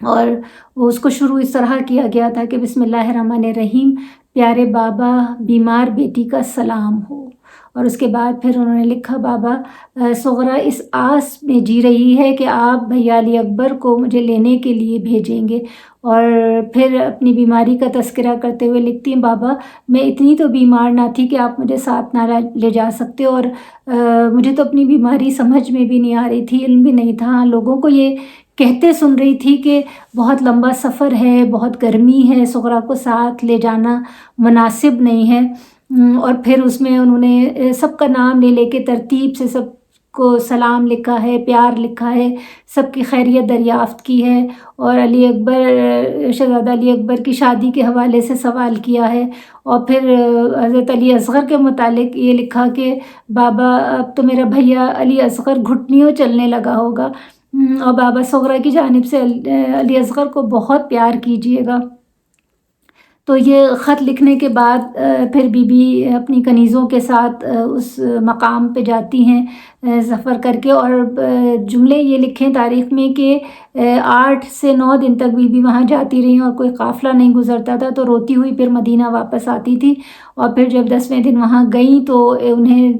اور اس کو شروع اس طرح کیا گیا تھا کہ بسم اللہ الرحمن الرحیم، پیارے بابا، بیمار بیٹی کا سلام ہو۔ اور اس کے بعد پھر انہوں نے لکھا، بابا صغرا اس آس میں جی رہی ہے کہ آپ بھیا علی اکبر کو مجھے لینے کے لیے بھیجیں گے۔ اور پھر اپنی بیماری کا تذکرہ کرتے ہوئے لکھتی ہیں، بابا میں اتنی تو بیمار نہ تھی کہ آپ مجھے ساتھ نہ لے جا سکتے، اور مجھے تو اپنی بیماری سمجھ میں بھی نہیں آ رہی تھی، علم بھی نہیں تھا۔ لوگوں کو یہ کہتے سن رہی تھی کہ بہت لمبا سفر ہے، بہت گرمی ہے، صغرا کو ساتھ لے جانا مناسب نہیں ہے۔ اور پھر اس میں انہوں نے سب کا نام لے کے ترتیب سے سب کو سلام لکھا ہے، پیار لکھا ہے، سب کی خیریت دریافت کی ہے، اور علی اکبر، شہزادہ علی اکبر کی شادی کے حوالے سے سوال کیا ہے۔ اور پھر حضرت علی اصغر کے متعلق یہ لکھا کہ بابا اب تو میرا بھیا علی اصغر گھٹنیوں چلنے لگا ہوگا، اور بابا صغرا کی جانب سے علی اصغر کو بہت پیار کیجیے گا۔ تو یہ خط لکھنے کے بعد پھر بی بی اپنی کنیزوں کے ساتھ اس مقام پہ جاتی ہیں سفر کر کے، اور جملے یہ لکھیں تاریخ میں کہ 8 سے 9 دن تک بی بی وہاں جاتی رہیں اور کوئی قافلہ نہیں گزرتا تھا، تو روتی ہوئی پھر مدینہ واپس آتی تھی۔ اور پھر جب 10ویں دن وہاں گئیں تو انہیں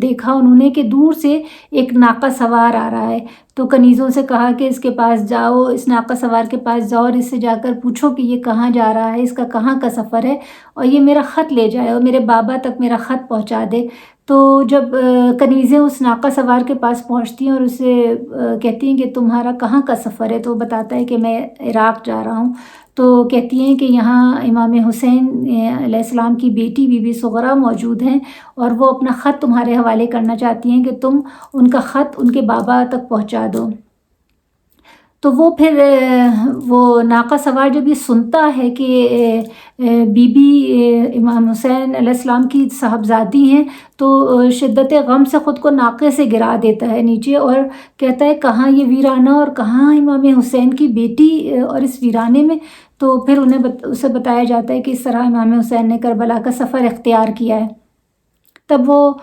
دیکھا انہوں نے کہ دور سے ایک ناقہ سوار آ رہا ہے، تو کنیزوں سے کہا کہ اس کے پاس جاؤ، اس ناقہ سوار کے پاس جاؤ اور اس سے جا کر پوچھو کہ یہ کہاں جا رہا ہے، اس کا کہاں کا سفر ہے، اور یہ میرا خط لے جائے اور میرے بابا تک میرا خط پہنچا دے۔ تو جب کنیزیں اس ناقہ سوار کے پاس پہنچتی ہیں اور اسے کہتی ہیں کہ تمہارا کہاں کا سفر ہے، تو وہ بتاتا ہے کہ میں عراق جا رہا ہوں۔ تو کہتی ہیں کہ یہاں امام حسین علیہ السلام کی بیٹی بی بی صغرا موجود ہیں، اور وہ اپنا خط تمہارے حوالے کرنا چاہتی ہیں کہ تم ان کا خط ان کے بابا تک پہنچا دو۔ تو وہ پھر وہ ناقہ سوار جب یہ سنتا ہے کہ بی بی امام حسین علیہ السلام کی صاحبزادی ہیں، تو شدت غم سے خود کو ناقے سے گرا دیتا ہے نیچے، اور کہتا ہے کہاں یہ ویرانہ اور کہاں امام حسین کی بیٹی اور اس ویرانے میں۔ تو پھر اسے بتایا جاتا ہے کہ اس طرح امام حسین نے کربلا کا سفر اختیار کیا ہے۔ تب وہ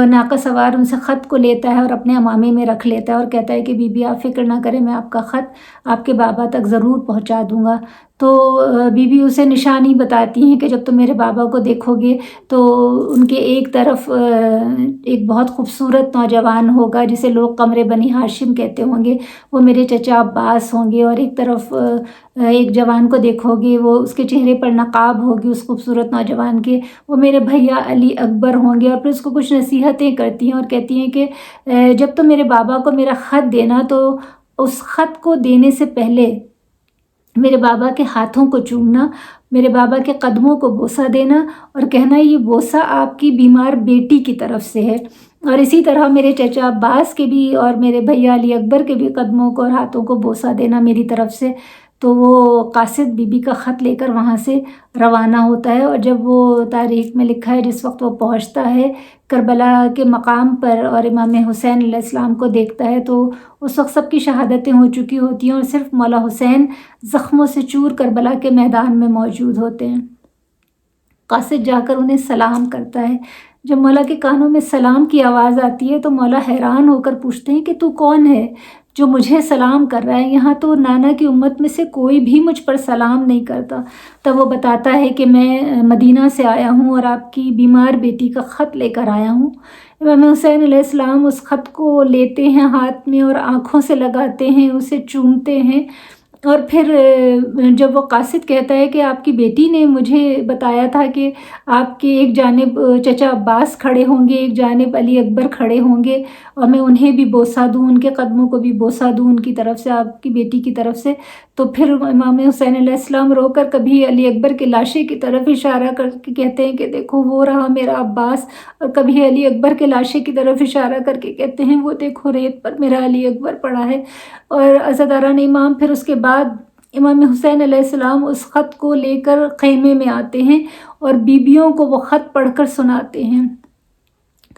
ناقہ سوار ان سے خط کو لیتا ہے اور اپنے امامے میں رکھ لیتا ہے اور کہتا ہے کہ بی بی آپ فکر نہ کریں، میں آپ کا خط آپ کے بابا تک ضرور پہنچا دوں گا۔ تو بی بی اسے نشانی بتاتی ہیں کہ جب تم میرے بابا کو دیکھو گے تو ان کے ایک طرف ایک بہت خوبصورت نوجوان ہوگا جسے لوگ قمر بنی ہاشم کہتے ہوں گے، وہ میرے چچا عباس ہوں گے، اور ایک طرف ایک جوان کو دیکھو گے، وہ اس کے چہرے پر نقاب ہوگی اس خوبصورت نوجوان کے، وہ میرے بھیا علی اکبر ہوں گے۔ اور پھر اس کو کچھ نصیحتیں کرتی ہیں اور کہتی ہیں کہ جب تم میرے بابا کو میرا خط دینا تو اس خط کو دینے سے پہلے میرے بابا کے ہاتھوں کو چومنا، میرے بابا کے قدموں کو بوسہ دینا، اور کہنا یہ بوسہ آپ کی بیمار بیٹی کی طرف سے ہے، اور اسی طرح میرے چچا عباس کے بھی اور میرے بھیا علی اکبر کے بھی قدموں کو اور ہاتھوں کو بوسہ دینا میری طرف سے۔ تو وہ قاصد بی بی کا خط لے کر وہاں سے روانہ ہوتا ہے، اور جب وہ تاریخ میں لکھا ہے جس وقت وہ پہنچتا ہے کربلا کے مقام پر اور امام حسین علیہ السلام کو دیکھتا ہے، تو اس وقت سب کی شہادتیں ہو چکی ہوتی ہیں اور صرف مولا حسین زخموں سے چور کربلا کے میدان میں موجود ہوتے ہیں۔ قاصد جا کر انہیں سلام کرتا ہے۔ جب مولا کے کانوں میں سلام کی آواز آتی ہے تو مولا حیران ہو کر پوچھتے ہیں کہ تو کون ہے جو مجھے سلام کر رہا ہے؟ یہاں تو نانا کی امت میں سے کوئی بھی مجھ پر سلام نہیں کرتا۔ تب وہ بتاتا ہے کہ میں مدینہ سے آیا ہوں اور آپ کی بیمار بیٹی کا خط لے کر آیا ہوں۔ امام حسین علیہ السلام اس خط کو لیتے ہیں ہاتھ میں اور آنکھوں سے لگاتے ہیں، اسے چومتے ہیں، اور پھر جب وہ قاصد کہتا ہے کہ آپ کی بیٹی نے مجھے بتایا تھا کہ آپ کے ایک جانب چچا عباس کھڑے ہوں گے، ایک جانب علی اکبر کھڑے ہوں گے، اور میں انہیں بھی بوسہ دوں، ان کے قدموں کو بھی بوسہ دوں ان کی طرف سے، آپ کی بیٹی کی طرف سے، تو پھر امام حسین علیہ السلام رو کر کبھی علی اکبر کے لاشے کی طرف اشارہ کر کے کہتے ہیں کہ دیکھو وہ رہا میرا عباس، اور کبھی علی اکبر کے لاشے کی طرف اشارہ کر کے کہتے ہیں وہ دیکھو ریت پر میرا علی اکبر پڑا ہے۔ اور عزاداران امام پھر اس کے بعد امام حسین علیہ السلام اس خط کو لے کر خیمے میں آتے ہیں اور بیبیوں کو وہ خط پڑھ کر سناتے ہیں۔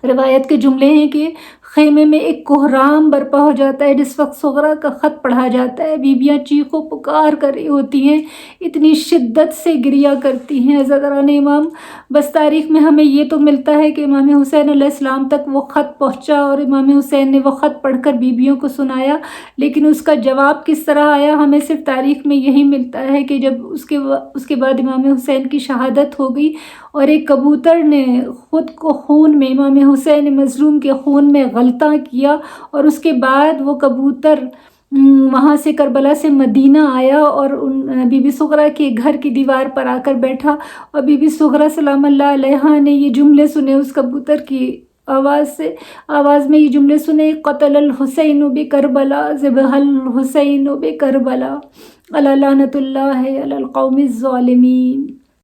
روایت کے جملے ہیں کہ خیمے میں ایک کوہرام برپا ہو جاتا ہے جس وقت صغرا کا خط پڑھا جاتا ہے۔ بیویاں چیخ و پکار کر رہی ہوتی ہیں، اتنی شدت سے گریا کرتی ہیں حضرتان امام۔ بس تاریخ میں ہمیں یہ تو ملتا ہے کہ امام حسین علیہ السلام تک وہ خط پہنچا اور امام حسین نے وہ خط پڑھ کر بیویوں کو سنایا، لیکن اس کا جواب کس طرح آیا ہمیں صرف تاریخ میں یہی ملتا ہے کہ جب اس کے بعد امام حسین کی شہادت ہو گئی اور ایک کبوتر نے خود کو خون میں، امام حسین مظلوم کے خون میں غلطہ کیا، اور اس کے بعد وہ کبوتر وہاں سے کربلا سے مدینہ آیا اور بی بی صغرا کے گھر کی دیوار پر آ کر بیٹھا، اور بی بی صغرا سلام اللہ علیہا نے یہ جملے سنے اس کبوتر کی آواز میں یہ جملے سنے: قتل الحسین بکربلا ذبح الحسین بکربلا، الا لعنت اللہ علی القوم الظالمین۔